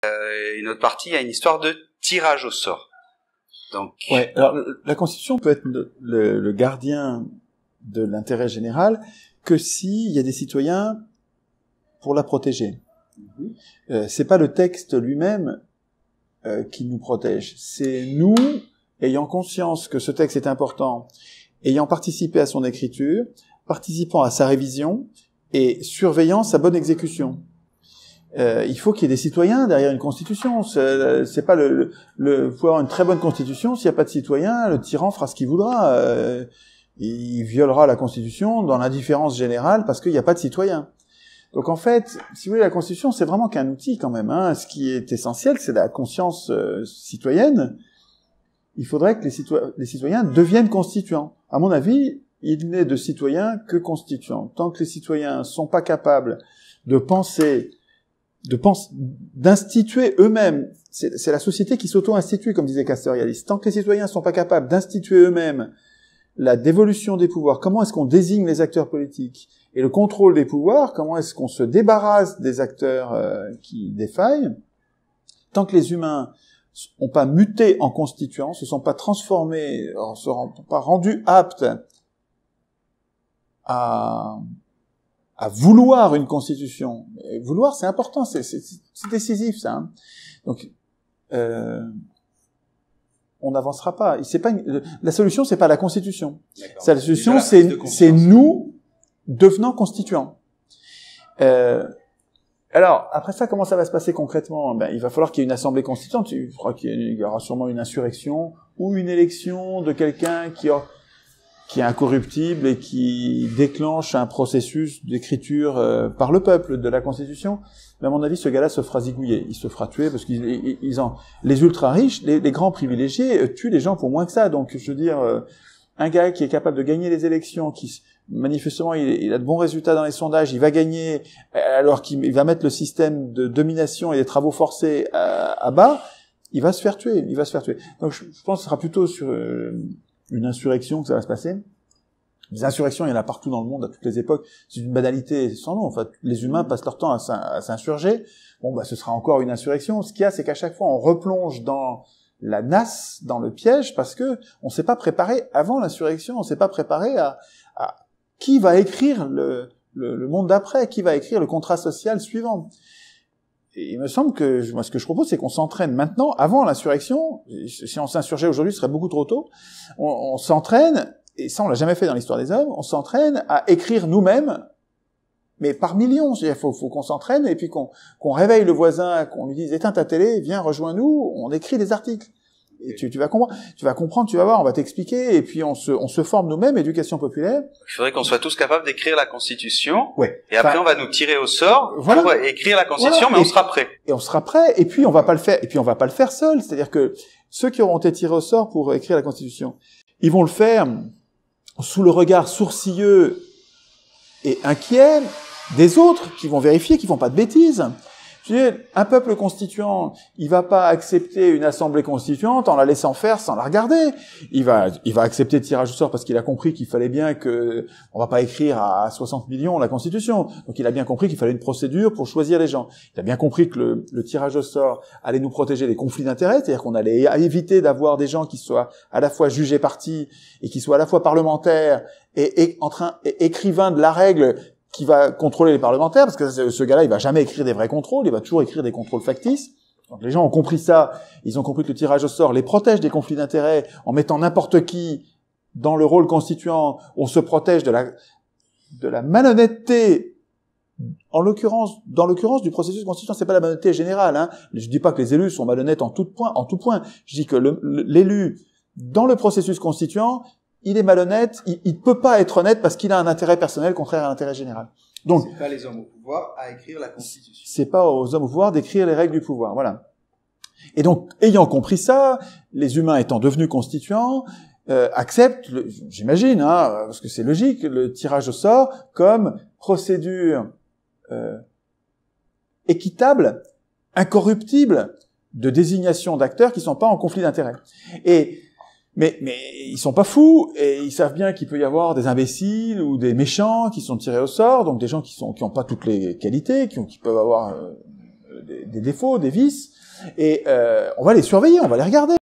une autre partie, il y a une histoire de tirage au sort. Donc, ouais. Alors, la Constitution peut être le gardien de l'intérêt général que s'il y a des citoyens pour la protéger. C'est pas le texte lui-même qui nous protège. C'est nous, ayant conscience que ce texte est important, ayant participé à son écriture, participant à sa révision et surveillant sa bonne exécution. Il faut qu'il y ait des citoyens derrière une constitution. C'est pas faut avoir une très bonne constitution. S'il n'y a pas de citoyens, le tyran fera ce qu'il voudra. Il violera la constitution dans l'indifférence générale parce qu'il n'y a pas de citoyens. Donc en fait, si vous voulez, la constitution, c'est vraiment qu'un outil quand même. Hein. Ce qui est essentiel, c'est la conscience citoyenne. Il faudrait que les citoyens deviennent constituants. À mon avis, il n'est de citoyens que constituants. Tant que les citoyens sont pas capables de penser, d'instituer eux-mêmes, c'est la société qui s'auto-institue, comme disait Castoriadis. Tant que les citoyens sont pas capables d'instituer eux-mêmes la dévolution des pouvoirs, comment est-ce qu'on désigne les acteurs politiques, et le contrôle des pouvoirs, comment est-ce qu'on se débarrasse des acteurs qui défaillent, tant que les humains n'ont pas muté en constituants, se sont pas transformés, ne se sont pas rendus aptes à vouloir une constitution. Et vouloir, c'est important, c'est décisif, ça. Hein. Donc, on n'avancera pas. C'est pas la solution, c'est pas la constitution. La solution, c'est nous devenant constituants. Alors, après ça, comment ça va se passer concrètement? Il va falloir qu'il y ait une assemblée constituante. Je crois qu'il y aura sûrement une insurrection ou une élection de quelqu'un qui est incorruptible et qui déclenche un processus d'écriture par le peuple de la Constitution. Mais à mon avis, ce gars-là se fera zigouiller. Il se fera tuer parce les ultra-riches, les grands privilégiés tuent les gens pour moins que ça. Donc, je veux dire, un gars qui est capable de gagner les élections, qui manifestement il a de bons résultats dans les sondages, il va gagner alors qu'il va mettre le système de domination et des travaux forcés à bas, il va se faire tuer. Donc, je pense que ce sera plutôt sur une insurrection que ça va se passer. Les insurrections, il y en a partout dans le monde, à toutes les époques. C'est une banalité sans nom. En fait, les humains passent leur temps à s'insurger. Ce sera encore une insurrection. Ce qu'il y a, c'est qu'à chaque fois, on replonge dans la nasse, dans le piège, parce que on s'est pas préparé avant l'insurrection. On s'est pas préparé à qui va écrire le monde d'après, qui va écrire le contrat social suivant. Et il me semble que moi, ce que je propose, c'est qu'on s'entraîne maintenant, avant l'insurrection. Si on s'insurgeait aujourd'hui, ce serait beaucoup trop tôt. On s'entraîne, et ça, on l'a jamais fait dans l'histoire des hommes, on s'entraîne à écrire nous-mêmes, mais par millions. Il faut qu'on s'entraîne, et puis qu'on réveille le voisin, qu'on lui dise, éteins ta télé, viens, rejoins-nous, on écrit des articles. Et tu vas comprendre, tu vas voir, on va t'expliquer, et puis on se forme nous-mêmes, éducation populaire. Il faudrait qu'on soit tous capables d'écrire la Constitution, ouais. Et après on va nous tirer au sort pour écrire la Constitution, mais on sera prêt. Et on sera prêt, et puis on va pas le faire seul, c'est-à-dire que ceux qui auront été tirés au sort pour écrire la Constitution, ils vont le faire sous le regard sourcilleux et inquiet des autres qui vont vérifier qu'ils font pas de bêtises. Je veux dire, un peuple constituant, il va pas accepter une assemblée constituante en la laissant faire sans la regarder. Il va accepter le tirage au sort parce qu'il a compris qu'il fallait bien on va pas écrire à 60 millions la Constitution. Donc il a bien compris qu'il fallait une procédure pour choisir les gens. Il a bien compris que le tirage au sort allait nous protéger des conflits d'intérêts, c'est-à-dire qu'on allait éviter d'avoir des gens qui soient à la fois jugés partis et qui soient à la fois parlementaires et écrivains de la règle qui va contrôler les parlementaires, parce que ce gars-là, il va jamais écrire des vrais contrôles, il va toujours écrire des contrôles factices. Donc les gens ont compris ça, ils ont compris que le tirage au sort les protège des conflits d'intérêts en mettant n'importe qui dans le rôle constituant. On se protège de la malhonnêteté, dans l'occurrence du processus constituant. C'est pas la malhonnêteté générale, hein. Je dis pas que les élus sont malhonnêtes en tout point. Je dis que l'élu, dans le processus constituant, il est malhonnête, il peut pas être honnête parce qu'il a un intérêt personnel contraire à l'intérêt général. Donc, c'est pas les hommes au pouvoir à écrire la Constitution. C'est pas aux hommes au pouvoir d'écrire les règles du pouvoir, voilà. Et donc, ayant compris ça, les humains étant devenus constituants, acceptent, j'imagine, hein, parce que c'est logique, le tirage au sort comme procédure équitable, incorruptible de désignation d'acteurs qui sont pas en conflit d'intérêts. Mais ils sont pas fous et ils savent bien qu'il peut y avoir des imbéciles ou des méchants qui sont tirés au sort, donc des gens qui ont pas toutes les qualités, qui peuvent avoir des défauts, des vices, et on va les surveiller, on va les regarder.